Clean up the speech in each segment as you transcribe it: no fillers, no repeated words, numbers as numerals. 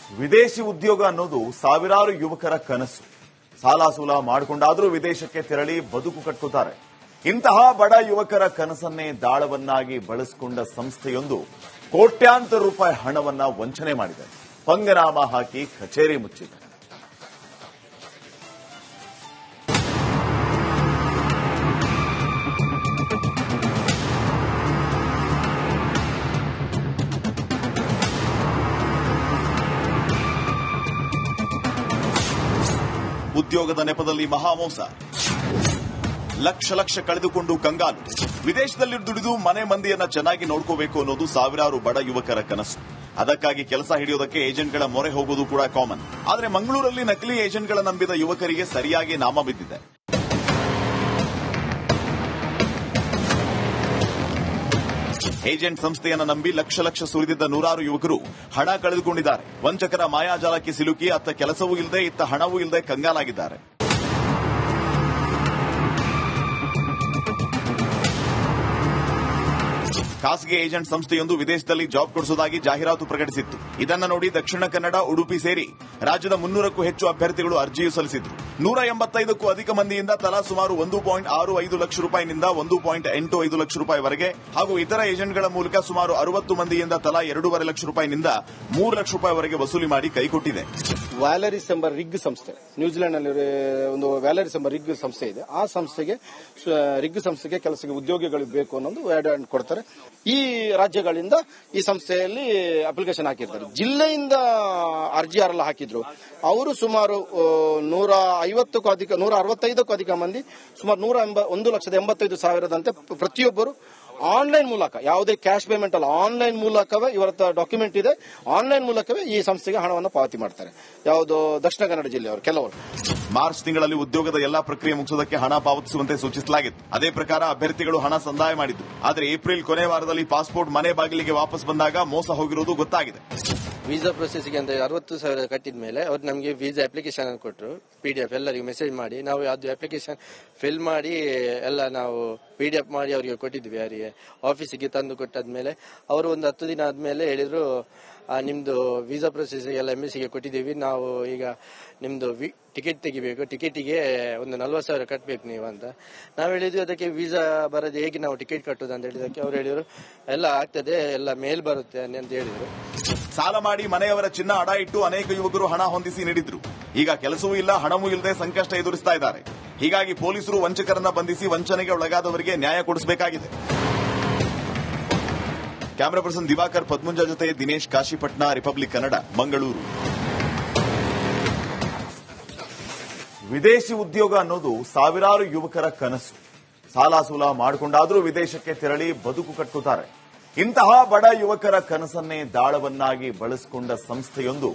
ವಿದೇಶಿ ಉದ್ಯೋಗ ಅನ್ನೋದು ಸಾವಿರಾರು ಯುವಕರ ಕನಸು. ಸಾಲ ಮಾಡಿಕೊಂಡಾದ್ರೂ ವಿದೇಶಕ್ಕೆ ತೆರಳಿ ಬದುಕು ಕಟ್ಟುತ್ತಾರೆ. ಇಂತಹ ಬಡ ಯುವಕರ ಕನಸನ್ನೇ ದಾಳವನ್ನಾಗಿ ಬಳಸಿಕೊಂಡ ಸಂಸ್ಥೆಯೊಂದು ಕೋಟ್ಯಾಂತರ ರೂಪಾಯಿ ಹಣವನ್ನ ವಂಚನೆ ಮಾಡಿದೆ. ಪಂಗನಾಮ ಹಾಕಿ ಕಚೇರಿ ಮುಚ್ಚಿದೆ. ಉದ್ಯೋಗದ ನೆಪದಲ್ಲಿ ಮಹಾಮೋಸ, ಲಕ್ಷ ಕಳೆದುಕೊಂಡು ಕಂಗಾಲು. ವಿದೇಶದಲ್ಲಿ ದುಡಿದು ಮನೆ ಮಂದಿಯನ್ನ ಚೆನ್ನಾಗಿ ನೋಡ್ಕೋಬೇಕು ಅನ್ನೋದು ಸಾವಿರಾರು ಬಡ ಯುವಕರ ಕನಸು. ಅದಕ್ಕಾಗಿ ಕೆಲಸ ಹಿಡಿಯೋದಕ್ಕೆ ಏಜೆಂಟ್ಗಳ ಮೊರೆ ಹೋಗೋದು ಕೂಡ ಕಾಮನ್. ಆದರೆ ಮಂಗಳೂರಲ್ಲಿ ನಕಲಿ ಏಜೆಂಟ್ಗಳ ನಂಬಿದ ಯುವಕರಿಗೆ ಸರಿಯಾಗಿ ನಾಮ ಬಿದ್ದಿದೆ. ಏಜೆಂಟ್ ಸಂಸ್ಥೆಯನ್ನ ನಂಬಿ ಲಕ್ಷ ಸುರಿದಿದ್ದ ನೂರಾರು ಯುವಕರು ಹಣ ಕಳೆದುಕೊಂಡಿದ್ದಾರೆ. ವಂಚಕರ ಮಾಯಾಜಾಲಕ್ಕೆ ಸಿಲುಕಿ ಅತ್ತ ಕೆಲಸವೂ ಇಲ್ಲದೆ ಇತ್ತ ಹಣವೂ ಇಲ್ಲದೆ ಕಂಗಾಲಾಗಿದ್ದಾರೆ. ಖಾಸಗಿ ಏಜೆಂಟ್ ಸಂಸ್ಥೆಯೊಂದು ವಿದೇಶದಲ್ಲಿ ಜಾಬ್ ಕೊಡಿಸುವುದಾಗಿ ಜಾಹೀರಾತು ಪ್ರಕಟಿಸಿತ್ತು. ಇದನ್ನ ನೋಡಿ ದಕ್ಷಿಣ ಕನ್ನಡ, ಉಡುಪಿ ಸೇರಿ ರಾಜ್ಯದ 300ಕ್ಕೂ ಹೆಚ್ಚು ಅಭ್ಯರ್ಥಿಗಳು ಅರ್ಜಿಯೂ ಸಲ್ಲಿಸಿದ್ರು. 185ಕ್ಕೂ ಅಧಿಕ ಮಂದಿಯಿಂದ ತಲಾ ಸುಮಾರು 1.65 ಲಕ್ಷ ರೂಪಾಯಿನಿಂದ 1.85 ಲಕ್ಷ ರೂಪಾಯಿವರೆಗೆ ಹಾಗೂ ಇತರ ಏಜೆಂಟ್ಗಳ ಮೂಲಕ ಸುಮಾರು 60 ಮಂದಿಯಿಂದ ತಲಾ 2.5 ಲಕ್ಷ ರೂಪಾಯಿನಿಂದ 3 ಲಕ್ಷ ರೂಪಾಯಿವರೆಗೆ ವಸೂಲಿ ಮಾಡಿ ಕೈಕೊಟ್ಟಿದೆ. ವ್ಯಾಲರಿಸ್ ಎಂಬ ರಿಗ್ ಸಂಸ್ಥೆ, ನ್ಯೂಜಿಲೆಂಡ್ ನಲ್ಲಿ ಒಂದು ವ್ಯಾಲರಿಸ್ ಎಂಬ ರಿಗ್ ಸಂಸ್ಥೆ ಇದೆ. ಆ ಸಂಸ್ಥೆಗೆ ರಿಗ್ ಸಂಸ್ಥೆಗೆ ಕೆಲಸಕ್ಕೆ ಉದ್ಯೋಗಿಗಳು ಬೇಕು ಅನ್ನೋದು ಆಡ್ ಕೊಡ್ತಾರೆ. ಈ ರಾಜ್ಯಗಳಿಂದ ಈ ಸಂಸ್ಥೆಯಲ್ಲಿ ಅಪ್ಲಿಕೇಶನ್ ಹಾಕಿರ್ತಾರೆ. ಜಿಲ್ಲೆಯಿಂದ ಅರ್ಜಿ ಯಾರೆಲ್ಲ ಹಾಕಿದ್ರು ಅವರು ಸುಮಾರು 165ಕ್ಕೂ ಅಧಿಕ ಮಂದಿ, ಸುಮಾರು 1,85,000 ಪ್ರತಿಯೊಬ್ಬರು ಆನ್ಲೈನ್ ಮೂಲಕ, ಯಾವುದೇ ಕ್ಯಾಶ್ ಪೇಮೆಂಟ್ ಅಲ್ಲ, ಆನ್ಲೈನ್ ಮೂಲಕವೇ ಇವರ ಡಾಕ್ಯುಮೆಂಟ್ ಇದೆ, ಆನ್ಲೈನ್ ಮೂಲಕವೇ ಈ ಸಂಸ್ಥೆಗೆ ಹಣವನ್ನು ಪಾವತಿ ಮಾಡ್ತಾರೆ. ಯಾವುದು ದಕ್ಷಿಣ ಕನ್ನಡ ಜಿಲ್ಲೆಯವರು ಕೆಲವರು. ಮಾರ್ಚ್ ತಿಂಗಳಲ್ಲಿ ಉದ್ಯೋಗದ ಎಲ್ಲಾ ಪ್ರಕ್ರಿಯೆ ಮುಗಿಸುವುದಕ್ಕೆ ಹಣ ಪಾವತಿಸುವಂತೆ ಸೂಚಿಸಲಾಗಿತ್ತು. ಅದೇ ಪ್ರಕಾರ ಅಭ್ಯರ್ಥಿಗಳು ಹಣ ಸಂದಾಯ ಮಾಡಿದ್ರು. ಆದರೆ ಏಪ್ರಿಲ್ ಕೊನೆ ವಾರದಲ್ಲಿ ಪಾಸ್ಪೋರ್ಟ್ ಮನೆ ಬಾಗಿಲಿಗೆ ವಾಪಸ್ ಬಂದಾಗ ಮೋಸ ಹೋಗಿರುವುದು ಗೊತ್ತಾಗಿದೆ. ವೀಸಾ ಪ್ರೊಸೆಸ್ಗೆ ಅಂತ 60,000 ಕಟ್ಟಿದ ಮೇಲೆ ಅವ್ರು ನಮಗೆ ವೀಸಾ ಅಪ್ಲಿಕೇಶನ್ ಕೊಟ್ಟರು. PDF ಎಲ್ಲರಿಗೂ ಮೆಸೇಜ್ ಮಾಡಿ ನಾವು ಅದು ಅಪ್ಲಿಕೇಶನ್ ಫಿಲ್ ಮಾಡಿ ಎಲ್ಲ ನಾವು PDF ಮಾಡಿ ಅವರಿಗೆ ಕೊಟ್ಟಿದ್ವಿ. ಯಾರಿಗೆ ಆಫೀಸಿಗೆ ತಂದು ಕೊಟ್ಟಾದ್ಮೇಲೆ ಅವರು ಒಂದು 10 ದಿನ ಆದ್ಮೇಲೆ ಹೇಳಿದ್ರು, ನಿಮ್ದು ವೀಸಾ ಪ್ರೊಸೆಸ್ ಎಲ್ಲ MSCಗೆ ಕೊಟ್ಟಿದ್ದೀವಿ, ನಾವು ಈಗ ನಿಮ್ದು ಟಿಕೆಟ್ ತೆಗಿಬೇಕು, ಟಿಕೆಟಿಗೆ ಒಂದು 40,000 ಕಟ್ಟಬೇಕು ನೀವು ಅಂತ. ನಾವು ಹೇಳಿದ್ವಿ ಅದಕ್ಕೆ ವೀಸಾ ಬರದೆ ಹೇಗೆ ನಾವು ಟಿಕೆಟ್ ಕಟ್ಟೋದು ಅಂತ ಹೇಳಿದಕ್ಕೆ ಅವ್ರು ಹೇಳಿದ್ರು ಎಲ್ಲ ಆಗ್ತದೆ, ಎಲ್ಲ ಮೇಲ್ ಬರುತ್ತೆ ಅಂತ ಹೇಳಿದ್ರು. ಸಾಲ ಮಾಡಿ ಮನೆಯವರ ಚಿನ್ನ ಅಡ ಇಟ್ಟು ಅನೇಕ ಯುವಕರು ಹಣ ಹೊಂದಿಸಿ ನೀಡಿದ್ರು. ಈಗ ಕೆಲಸವೂ ಇಲ್ಲ, ಹಣವೂ ಇಲ್ಲದೆ ಸಂಕಷ್ಟ ಎದುರಿಸ್ತಾ ಇದ್ದಾರೆ. ಹೀಗಾಗಿ ಪೊಲೀಸರು ವಂಚಕರನ್ನ ಬಂಧಿಸಿ ವಂಚನೆಗೆ ಒಳಗಾದವರಿಗೆ ನ್ಯಾಯ ಕೊಡಿಸಬೇಕಾಗಿದೆ. ಕ್ಯಾಮರಾ ಪರ್ಸನ್ ದಿವಾಕರ್ ಪದ್ಮುಂಜ ಜೊತೆ ದಿನೇಶ್ ಕಾಶಿಪಟ್ನ, ರಿಪಬ್ಲಿಕ್ ಕನ್ನಡ, ಮಂಗಳೂರು. ವಿದೇಶಿ ಉದ್ಯೋಗ ಅನ್ನೋದು ಸಾವಿರಾರು ಯುವಕರ ಕನಸು. ಸಾಲ ಮಾಡಿಕೊಂಡಾದ್ರೂ ವಿದೇಶಕ್ಕೆ ತೆರಳಿ ಬದುಕು ಕಟ್ಟುತ್ತಾರೆ. ಇಂತಹ ಬಡ ಯುವಕರ ಕನಸನ್ನೇ ದಾಳವನ್ನಾಗಿ ಬಳಸಿಕೊಂಡ ಸಂಸ್ಥೆಯೊಂದು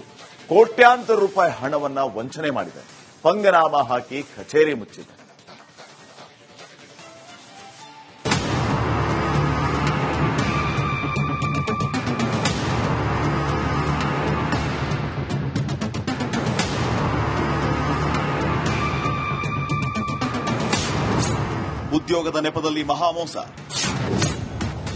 ಕೋಟ್ಯಾಂತರ ರೂಪಾಯಿ ಹಣವನ್ನ ವಂಚನೆ ಮಾಡಿದೆ. ಪಂಗನಾಮ ಹಾಕಿ ಕಚೇರಿ ಮುಚ್ಚಿದೆ. ಉದ್ಯೋಗದ ನೆಪದಲ್ಲಿ ಮಹಾಮೋಸ,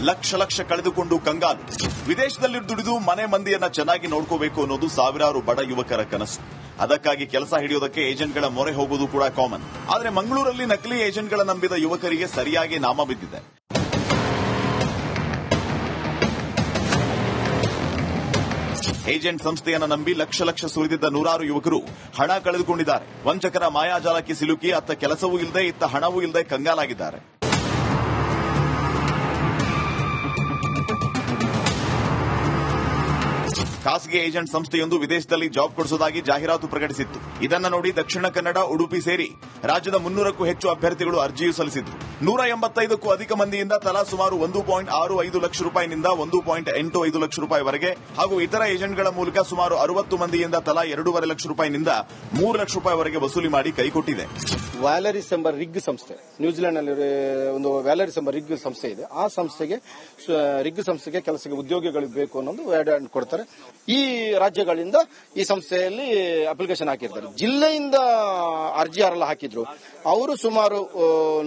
ಲಕ್ಷ ಕಳೆದುಕೊಂಡು ಕಂಗಾಲು. ವಿದೇಶದಲ್ಲಿ ದುಡಿದು ಮನೆ ಮಂದಿಯನ್ನ ಚೆನ್ನಾಗಿ ನೋಡ್ಕೋಬೇಕು ಅನ್ನೋದು ಸಾವಿರಾರು ಬಡ ಯುವಕರ ಕನಸು. ಅದಕ್ಕಾಗಿ ಕೆಲಸ ಹಿಡಿಯೋದಕ್ಕೆ ಏಜೆಂಟ್ಗಳ ಮೊರೆ ಹೋಗೋದು ಕೂಡ ಕಾಮನ್. ಆದರೆ ಮಂಗಳೂರಲ್ಲಿ ನಕಲಿ ಏಜೆಂಟ್ಗಳ ನಂಬಿದ ಯುವಕರಿಗೆ ಸರಿಯಾಗಿ ನಾಮ ಬಿದ್ದಿದೆ. ಏಜೆಂಟ್ ಸಂಸ್ಥೆಯನ್ನ ನಂಬಿ ಲಕ್ಷ ಸುರಿದಿದ್ದ ನೂರಾರು ಯುವಕರು ಹಣ ಕಳೆದುಕೊಂಡಿದ್ದಾರೆ. ವಂಚಕರ ಮಾಯಾಜಾಲಕ್ಕೆ ಸಿಲುಕಿ ಅತ್ತ ಕೆಲಸವೂ ಇಲ್ಲದೆ ಇತ್ತ ಹಣವೂ ಇಲ್ಲದೆ ಕಂಗಾಲಾಗಿದ್ದಾರೆ. ಖಾಸಗಿ ಏಜೆಂಟ್ ಸಂಸ್ಥೆಯೊಂದು ವಿದೇಶದಲ್ಲಿ ಜಾಬ್ ಕೊಡಿಸುವುದಾಗಿ ಜಾಹೀರಾತು ಪ್ರಕಟಿಸಿತ್ತು. ಇದನ್ನ ನೋಡಿ ದಕ್ಷಿಣ ಕನ್ನಡ, ಉಡುಪಿ ಸೇರಿ ರಾಜ್ಯದ 300ಕ್ಕೂ ಹೆಚ್ಚು ಅಭ್ಯರ್ಥಿಗಳು ಅರ್ಜಿಯೂ ಸಲ್ಲಿಸಿದ್ರು. 185ಕ್ಕೂ ಅಧಿಕ ಮಂದಿಯಿಂದ ತಲಾ ಸುಮಾರು 1.65 ಲಕ್ಷ ರೂಪಾಯಿನಿಂದ 1.85 ಲಕ್ಷ ರೂಪಾಯಿವರೆಗೆ ಹಾಗೂ ಇತರ ಏಜೆಂಟ್ಗಳ ಮೂಲಕ ಸುಮಾರು 60 ಮಂದಿಯಿಂದ ತಲಾ 2.5 ಲಕ್ಷ ರೂಪಾಯಿನಿಂದ 3 ಲಕ್ಷ ರೂಪಾಯಿವರೆಗೆ ವಸೂಲಿ ಮಾಡಿ ಕೈಕೊಟ್ಟಿದೆ. ವ್ಯಾಲರಿಸ್ ಎಂಬ ರಿಗ್ ಸಂಸ್ಥೆ, ನ್ಯೂಜಿಲೆಂಡ್ ನಲ್ಲಿ ಒಂದು ವ್ಯಾಲರಿಸ್ ಎಂಬ ರಿಗ್ ಸಂಸ್ಥೆ ಇದೆ. ಆ ಸಂಸ್ಥೆಗೆ ರಿಗ್ ಸಂಸ್ಥೆಗೆ ಕೆಲಸಕ್ಕೆ ಉದ್ಯೋಗಿಗಳು ಬೇಕು ಅನ್ನೋದು ಆಡ್ ಕೊಡ್ತಾರೆ. ಈ ರಾಜ್ಯಗಳಿಂದ ಈ ಸಂಸ್ಥೆಯಲ್ಲಿ ಅಪ್ಲಿಕೇಶನ್ ಹಾಕಿರ್ತಾರೆ. ಜಿಲ್ಲೆಯಿಂದ ಅರ್ಜಿ ಯಾರೆಲ್ಲ ಹಾಕಿದ್ರು ಅವರು ಸುಮಾರು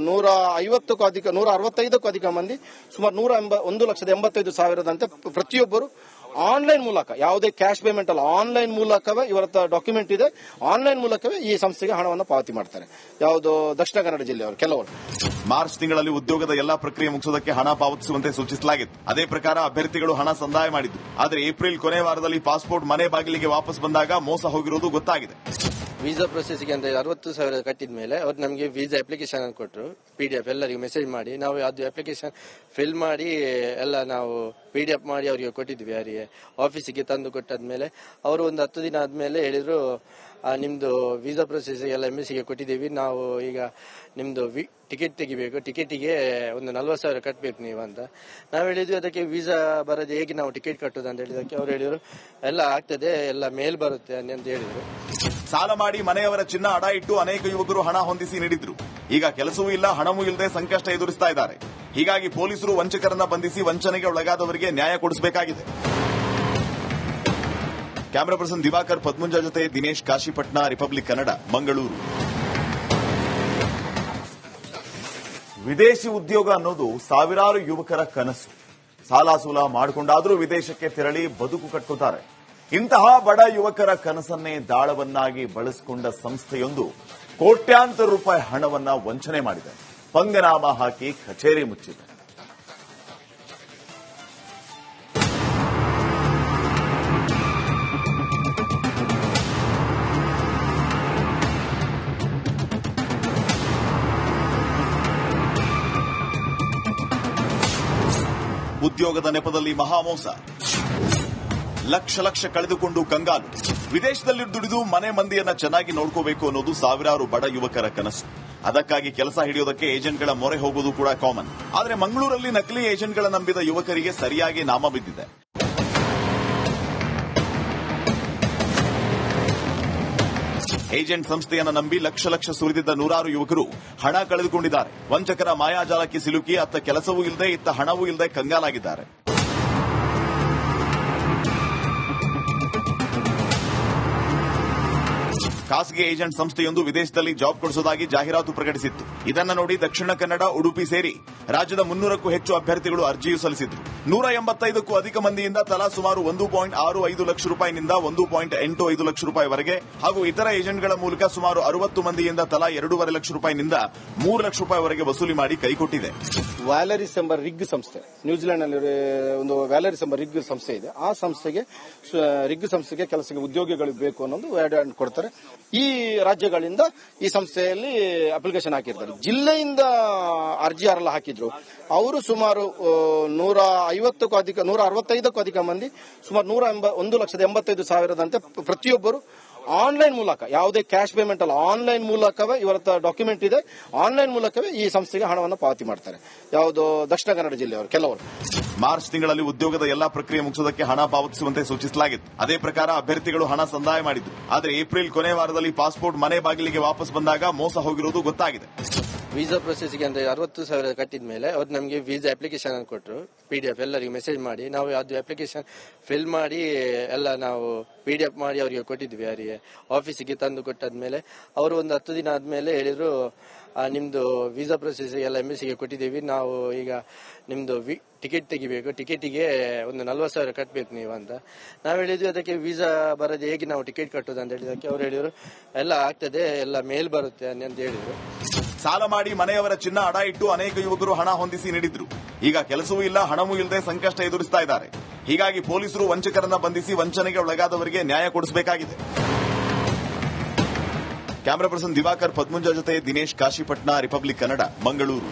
165ಕ್ಕೂ ಅಧಿಕ ಮಂದಿ, ಸುಮಾರು 1,85,000 ಪ್ರತಿಯೊಬ್ಬರು ಆನ್ಲೈನ್ ಮೂಲಕ, ಯಾವುದೇ ಕ್ಯಾಶ್ ಪೇಮೆಂಟ್ ಅಲ್ಲ, ಆನ್ಲೈನ್ ಮೂಲಕವೇ ಇವರ ಡಾಕ್ಯುಮೆಂಟ್ ಇದೆ, ಆನ್ಲೈನ್ ಮೂಲಕವೇ ಈ ಸಂಸ್ಥೆಗೆ ಹಣವನ್ನು ಪಾವತಿ ಮಾಡ್ತಾರೆ. ಯಾವುದು ದಕ್ಷಿಣ ಕನ್ನಡ ಜಿಲ್ಲೆಯವರು ಕೆಲವರು. ಮಾರ್ಚ್ ತಿಂಗಳಲ್ಲಿ ಉದ್ಯೋಗದ ಎಲ್ಲಾ ಪ್ರಕ್ರಿಯೆ ಮುಗಿಸುವುದಕ್ಕೆ ಹಣ ಪಾವತಿಸುವಂತೆ ಸೂಚಿಸಲಾಗಿತ್ತು. ಅದೇ ಪ್ರಕಾರ ಅಭ್ಯರ್ಥಿಗಳು ಹಣ ಸಂದಾಯ ಮಾಡಿದ್ರು. ಆದರೆ ಏಪ್ರಿಲ್ ಕೊನೆ ವಾರದಲ್ಲಿ ಪಾಸ್ಪೋರ್ಟ್ ಮನೆ ಬಾಗಿಲಿಗೆ ವಾಪಸ್ ಬಂದಾಗ ಮೋಸ ಹೋಗಿರುವುದು ಗೊತ್ತಾಗಿದೆ. ವೀಸಾ ಪ್ರೊಸೆಸ್ಗೆ ಅಂತ 60,000 ಕಟ್ಟಿದ ಮೇಲೆ ಅವ್ರು ನಮಗೆ ವೀಸಾ ಅಪ್ಲಿಕೇಶನ್ ಅನ್ನು ಕೊಟ್ಟರು. PDF ಎಲ್ಲರಿಗೂ ಮೆಸೇಜ್ ಮಾಡಿ ನಾವು ಅದು ಅಪ್ಲಿಕೇಶನ್ ಫಿಲ್ ಮಾಡಿ ಎಲ್ಲ ನಾವು PDF ಮಾಡಿ ಅವರಿಗೆ ಕೊಟ್ಟಿದ್ವಿ. ಯಾರಿಗೆ ಆಫೀಸಿಗೆ ತಂದು ಕೊಟ್ಟಾದ್ಮೇಲೆ ಅವರು ಒಂದು 10 ದಿನ ಆದ್ಮೇಲೆ ಹೇಳಿದ್ರು, ನಿಮ್ದು ವೀಸಾ ಪ್ರೊಸೆಸ್ ಎಲ್ಲ MSCಗೆ ಕೊಟ್ಟಿದ್ದೀವಿ, ನಾವು ಈಗ ನಿಮ್ದು ಟಿಕೆಟ್ ತೆಗಿಬೇಕು, ಟಿಕೆಟಿಗೆ ಒಂದು 40,000 ಕಟ್ಟಬೇಕು ನೀವು ಅಂತ ನಾವು ಹೇಳಿದ್ವಿ. ಅದಕ್ಕೆ ವೀಸಾ ಬರದೆ ಹೇಗೆ ನಾವು ಟಿಕೆಟ್ ಕಟ್ಟೋದು ಅಂತ ಹೇಳಿದಕ್ಕೆ ಅವ್ರು ಹೇಳಿದ್ರು, ಎಲ್ಲ ಆಗ್ತದೆ, ಎಲ್ಲ ಮೇಲ್ ಬರುತ್ತೆ ಅಂತ ಹೇಳಿದ್ರು. ಸಾಲ ಮಾಡಿ ಮನೆಯವರ ಚಿನ್ನ ಅಡ ಇಟ್ಟು ಅನೇಕ ಯುವಕರು ಹಣ ಹೊಂದಿಸಿ ನೀಡಿದ್ರು. ಈಗ ಕೆಲಸವೂ ಇಲ್ಲ, ಹಣವೂ ಇಲ್ಲದೆ ಸಂಕಷ್ಟ ಎದುರಿಸ್ತಾ ಇದ್ದಾರೆ. ಹೀಗಾಗಿ ಪೊಲೀಸರು ವಂಚಕರನ್ನ ಬಂಧಿಸಿ ವಂಚನೆಗೆ ಒಳಗಾದವರಿಗೆ ನ್ಯಾಯ ಕೊಡಿಸಬೇಕಾಗಿದೆ. ಕ್ಯಾಮರಾ ಪರ್ಸನ್ ದಿವಾಕರ್ ಪದ್ಮುಂಜ ಜೊತೆ ದಿನೇಶ್ ಕಾಶಿಪಟ್ನ, ರಿಪಬ್ಲಿಕ್ ಕನ್ನಡ, ಮಂಗಳೂರು. ವಿದೇಶಿ ಉದ್ಯೋಗ ಅನ್ನೋದು ಸಾವಿರಾರು ಯುವಕರ ಕನಸು. ಸಾಲ ಮಾಡಿಕೊಂಡಾದ್ರೂ ವಿದೇಶಕ್ಕೆ ತೆರಳಿ ಬದುಕು ಕಟ್ಟುತ್ತಾರೆ. ಇಂತಹ ಬಡ ಯುವಕರ ಕನಸನ್ನೇ ದಾಳವನ್ನಾಗಿ ಬಳಸಿಕೊಂಡ ಸಂಸ್ಥೆಯೊಂದು ಕೋಟ್ಯಾಂತರ ರೂಪಾಯಿ ಹಣವನ್ನ ವಂಚನೆ ಮಾಡಿದೆ. ಪಂಗನಾಮ ಹಾಕಿ ಕಚೇರಿ ಮುಚ್ಚಿದೆ. ಉದ್ಯೋಗದ ನೆಪದಲ್ಲಿ ಮಹಾಮೋಸ, ಲಕ್ಷ ಕಳೆದುಕೊಂಡು ಕಂಗಾಲು. ವಿದೇಶದಲ್ಲಿ ದುಡಿದು ಮನೆ ಮಂದಿಯನ್ನ ಚೆನ್ನಾಗಿ ನೋಡ್ಕೋಬೇಕು ಅನ್ನೋದು ಸಾವಿರಾರು ಬಡ ಯುವಕರ ಕನಸು. ಅದಕ್ಕಾಗಿ ಕೆಲಸ ಹಿಡಿಯೋದಕ್ಕೆ ಏಜೆಂಟ್ಗಳ ಮೊರೆ ಹೋಗೋದು ಕೂಡ ಕಾಮನ್. ಆದರೆ ಮಂಗಳೂರಲ್ಲಿ ನಕಲಿ ಏಜೆಂಟ್ಗಳ ನಂಬಿದ ಯುವಕರಿಗೆ ಸರಿಯಾಗಿ ನಾಮ ಬಿದ್ದಿದೆ. ಏಜೆಂಟ್ ಸಂಸ್ಥೆಯನ್ನ ನಂಬಿ ಲಕ್ಷ ಸುರಿದಿದ್ದ ನೂರಾರು ಯುವಕರು ಹಣ ಕಳೆದುಕೊಂಡಿದ್ದಾರೆ. ವಂಚಕರ ಮಾಯಾಜಾಲಕ್ಕೆ ಸಿಲುಕಿ ಅತ್ತ ಕೆಲಸವೂ ಇಲ್ಲದೆ ಇತ್ತ ಹಣವೂ ಇಲ್ಲದೆ ಕಂಗಾಲಾಗಿದ್ದಾರೆ. ಖಾಸಗಿ ಏಜೆಂಟ್ ಸಂಸ್ಥೆಯೊಂದು ವಿದೇಶದಲ್ಲಿ ಜಾಬ್ ಕೊಡಿಸುವುದಾಗಿ ಜಾಹೀರಾತು ಪ್ರಕಟಿಸಿತ್ತು. ಇದನ್ನ ನೋಡಿ ದಕ್ಷಿಣ ಕನ್ನಡ, ಉಡುಪಿ ಸೇರಿ ರಾಜ್ಯದ 300ಕ್ಕೂ ಹೆಚ್ಚು ಅಭ್ಯರ್ಥಿಗಳು ಅರ್ಜಿಯೂ ಸಲ್ಲಿಸಿದ್ರು. 185ಕ್ಕೂ ಅಧಿಕ ಮಂದಿಯಿಂದ ತಲಾ ಸುಮಾರು 1.65 ಲಕ್ಷ ರೂಪಾಯಿನಿಂದ 1.85 ಲಕ್ಷ ರೂಪಾಯಿವರೆಗೆ ಹಾಗೂ ಇತರ ಏಜೆಂಟ್ಗಳ ಮೂಲಕ ಸುಮಾರು 60 ಮಂದಿಯಿಂದ ತಲಾ 2.5 ಲಕ್ಷ ರೂಪಾಯಿನಿಂದ 3 ಲಕ್ಷ ರೂಪಾಯಿವರೆಗೆ ವಸೂಲಿ ಮಾಡಿ ಕೈಕೊಟ್ಟಿದೆ. ವ್ಯಾಲರಿಸ್ ಎಂಬ ರಿಗ್ ಸಂಸ್ಥೆ, ನ್ಯೂಜಿಲೆಂಡ್ ನಲ್ಲಿ ಒಂದು ವ್ಯಾಲರಿಸ್ ಎಂಬ ರಿಗ್ ಸಂಸ್ಥೆ ಇದೆ. ಆ ಸಂಸ್ಥೆಗೆ ರಿಗ್ ಸಂಸ್ಥೆಗೆ ಕೆಲಸಕ್ಕೆ ಉದ್ಯೋಗಿಗಳು ಬೇಕು ಅನ್ನೋದು ಆಡ್ ಕೊಡ್ತಾರೆ. ಈ ರಾಜ್ಯಗಳಿಂದ ಈ ಸಂಸ್ಥೆಯಲ್ಲಿ ಅಪ್ಲಿಕೇಶನ್ ಹಾಕಿರ್ತಾರೆ. ಜಿಲ್ಲೆಯಿಂದ ಅರ್ಜಿ ಯಾರೆಲ್ಲ ಹಾಕಿದ್ರು ಅವರು ಸುಮಾರು 165ಕ್ಕೂ ಅಧಿಕ ಮಂದಿ, ಸುಮಾರು 1,85,000 ಪ್ರತಿಯೊಬ್ಬರು ಆನ್ಲೈನ್ ಮೂಲಕ, ಯಾವುದೇ ಕ್ಯಾಶ್ ಪೇಮೆಂಟ್ ಅಲ್ಲ, ಆನ್ಲೈನ್ ಮೂಲಕವೇ ಇವರ ಡಾಕ್ಯುಮೆಂಟ್ ಇದೆ, ಆನ್ಲೈನ್ ಮೂಲಕವೇ ಈ ಸಂಸ್ಥೆಗೆ ಹಣವನ್ನು ಪಾವತಿ ಮಾಡ್ತಾರೆ. ಯಾವುದು ದಕ್ಷಿಣ ಕನ್ನಡ ಜಿಲ್ಲೆಯವರು ಕೆಲವರು. ಮಾರ್ಚ್ ತಿಂಗಳಲ್ಲಿ ಉದ್ಯೋಗದ ಎಲ್ಲಾ ಪ್ರಕ್ರಿಯೆ ಮುಗಿಸುವುದಕ್ಕೆ ಹಣ ಪಾವತಿಸುವಂತೆ ಸೂಚಿಸಲಾಗಿತ್ತು. ಅದೇ ಪ್ರಕಾರ ಅಭ್ಯರ್ಥಿಗಳು ಹಣ ಸಂದಾಯ ಮಾಡಿದ್ರು. ಆದರೆ ಏಪ್ರಿಲ್ ಕೊನೆ ವಾರದಲ್ಲಿ ಪಾಸ್ಪೋರ್ಟ್ ಮನೆ ಬಾಗಿಲಿಗೆ ವಾಪಸ್ ಬಂದಾಗ ಮೋಸ ಹೋಗಿರುವುದು ಗೊತ್ತಾಗಿದೆ. ವೀಸಾ ಪ್ರೊಸೆಸ್ಗೆ ಅಂತ 60,000 ಕಟ್ಟಿದ ಮೇಲೆ ಅವ್ರು ನಮಗೆ ವೀಸಾ ಅಪ್ಲಿಕೇಶನ್ ಅನ್ನು ಕೊಟ್ಟರು. PDF ಎಲ್ಲರಿಗೂ ಮೆಸೇಜ್ ಮಾಡಿ ನಾವು ಅದು ಅಪ್ಲಿಕೇಶನ್ ಫಿಲ್ ಮಾಡಿ ಎಲ್ಲ ನಾವು PDF ಮಾಡಿ ಅವರಿಗೆ ಕೊಟ್ಟಿದ್ವಿ. ಯಾರಿಗೆ ಆಫೀಸಿಗೆ ತಂದು ಕೊಟ್ಟಾದ್ಮೇಲೆ ಅವರು ಒಂದು 10 ದಿನ ಆದ್ಮೇಲೆ ಹೇಳಿದ್ರು, ನಿಮ್ದು ವೀಸಾ ಪ್ರೊಸೆಸ್ ಎಲ್ಲ MSCಗೆ ಕೊಟ್ಟಿದ್ದೀವಿ, ನಾವು ಈಗ ನಿಮ್ದು ಟಿಕೆಟ್ ತೆಗಿಬೇಕು, ಟಿಕೆಟಿಗೆ ಒಂದು 40,000 ಕಟ್ಟಬೇಕು ನೀವು ಅಂತ ನಾವು ಹೇಳಿದ್ವಿ. ಅದಕ್ಕೆ ವೀಸಾ ಬರದೆ ಹೇಗೆ ನಾವು ಟಿಕೆಟ್ ಕಟ್ಟೋದು ಅಂತ ಹೇಳಿದಕ್ಕೆ ಅವ್ರು ಹೇಳಿದ್ರು, ಎಲ್ಲ ಆಗ್ತದೆ, ಎಲ್ಲ ಮೇಲ್ ಬರುತ್ತೆ ಅಂತ ಹೇಳಿದ್ರು. ಸಾಲ ಮಾಡಿ ಮನೆಯವರ ಚಿನ್ನ ಅಡ ಇಟ್ಟು ಅನೇಕ ಯುವಕರು ಹಣ ಹೊಂದಿಸಿ ನೀಡಿದ್ರು. ಈಗ ಕೆಲಸವೂ ಇಲ್ಲ, ಹಣವೂ ಇಲ್ಲದೆ ಸಂಕಷ್ಟ ಎದುರಿಸ್ತಾ ಇದ್ದಾರೆ. ಹೀಗಾಗಿ ಪೊಲೀಸರು ವಂಚಕರನ್ನ ಬಂಧಿಸಿ ವಂಚನೆಗೆ ಒಳಗಾದವರಿಗೆ ನ್ಯಾಯ ಕೊಡಿಸಬೇಕಾಗಿದೆ. ಕ್ಯಾಮರಾ ಪರ್ಸನ್ ದಿವಾಕರ್ ಪದ್ಮುಂಜ ಜೊತೆ ದಿನೇಶ್ ಕಾಶಿಪಟ್ನ, ರಿಪಬ್ಲಿಕ್ ಕನ್ನಡ, ಮಂಗಳೂರು.